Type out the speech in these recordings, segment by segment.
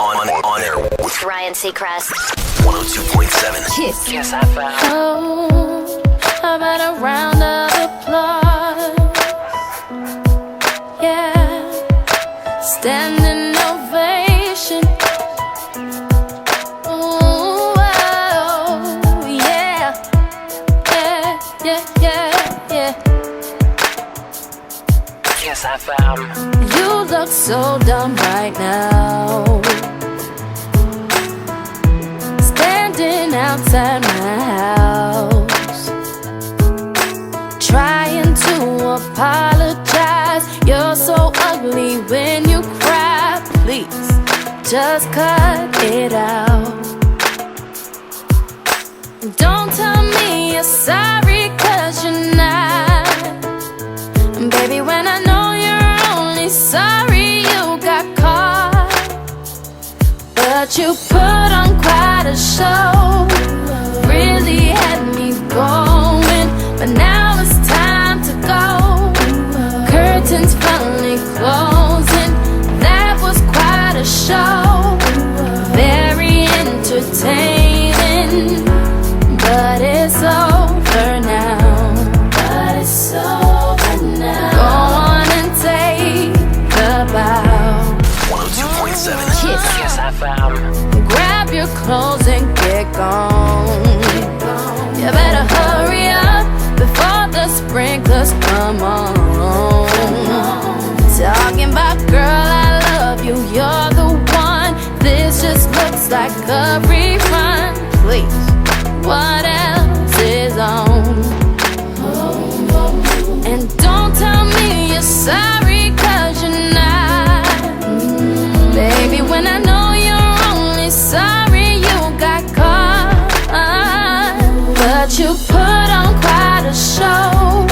On air with Ryan Seacrest. 102.7 Kiss. Kiss FM. Oh, how about a round of applause? Yeah, standing ovation. Ooh, oh, yeah, yeah. Kiss FM. You look so dumb right now, standing outside my house, trying to apologize. You're so ugly when you cry. Please, just cut it out. Don't tell me you're sorry, 'cause you're not. And baby, when I know you're only sorry you got caught, but you put on quite a show, really had me going. But now it's time to go, curtains finally closing. That was quite a show, very entertaining. But it's over now. But it's over now. Go on and take a bow. 102.7 Kiss. Kiss FM. Grab your clothes and get gone. You better hurry up before the sprinklers come on. Talking about, girl, I love you, you're the one. This just looks like a rerun. Please, what else is on? And don't tell me you're sorry, 'cause you're not. Baby, when I know you're only sorry you got caught, but you put on quite a show,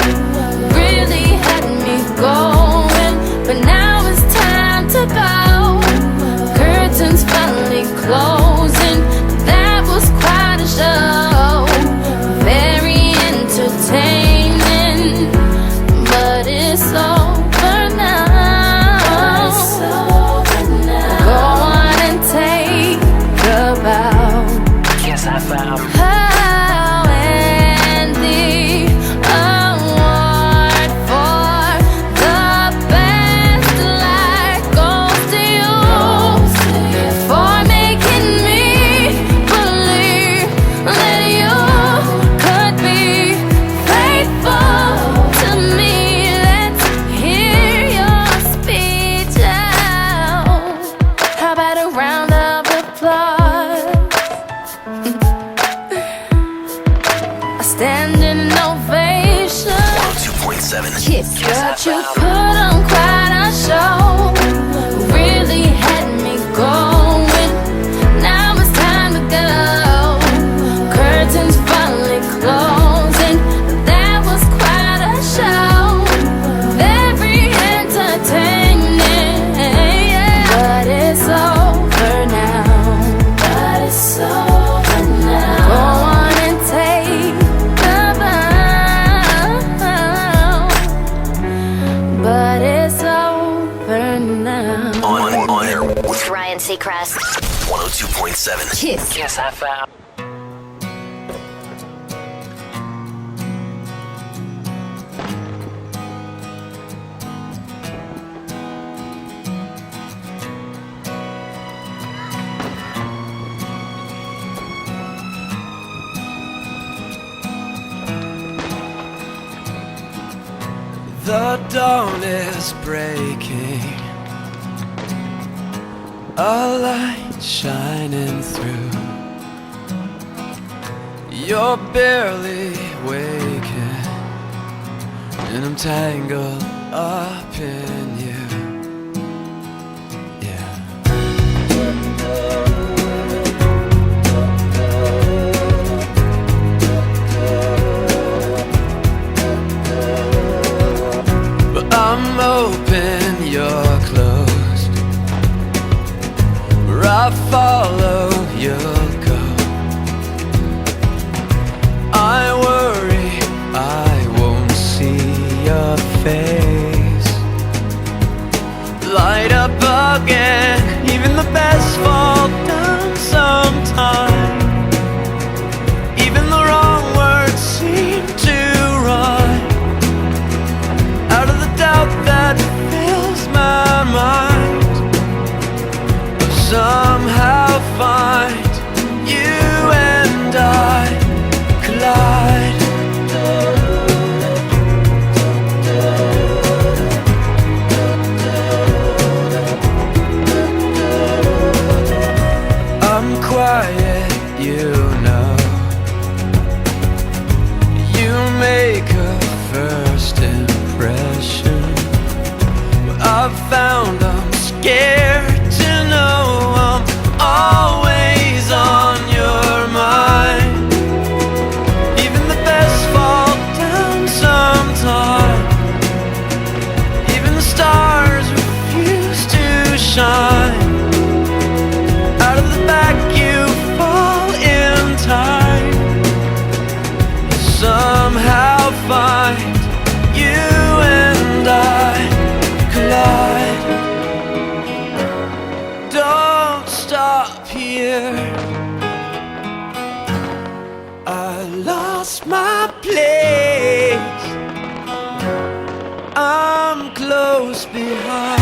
really had me going. But now it's time to go, curtains finally closing. That was quite a show, very entertaining. But it's over now. Go on and take a bow. Kiss FM. Oh, and the award for the best life goes to you, for making me believe that you could be faithful to me. Let's hear your speech out. How about a round of applause? A standing ovation. 102.7 Kiss. But you put on quite a show, really had me going. Now it's time to go, curtains finally closing. That was quite a show, very entertaining. But it's over now. But it's over now. Go on and take a bow. But it's over now. On air with Ryan Seacrest. 102.7 Kiss. Kiss FM. The dawn is breaking, a light shining through. You're barely waking, and I'm tangled up in you. Yeah. But I'm open, you're closed. Where I follow, you'll go. I worry I won't see your face light up again. Even the best fall somehow find you and I collide. I'm quiet, you know. You make a first impression. I've found I'm scared to know I'm always on your mind. Even the best fall down sometime. Even the stars refuse to shine. Out of the back you fall in time. You somehow find you and I collide. Don't stop here. I lost my place. I'm close behind.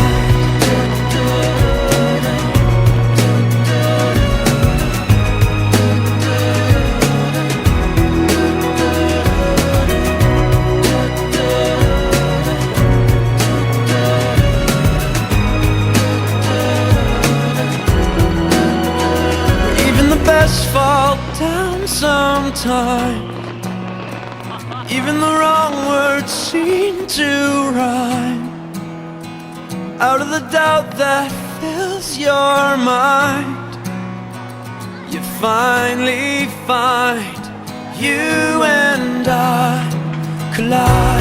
Fall down sometimes. Even the wrong words seem to rhyme. Out of the doubt that fills your mind, you finally find you and I collide.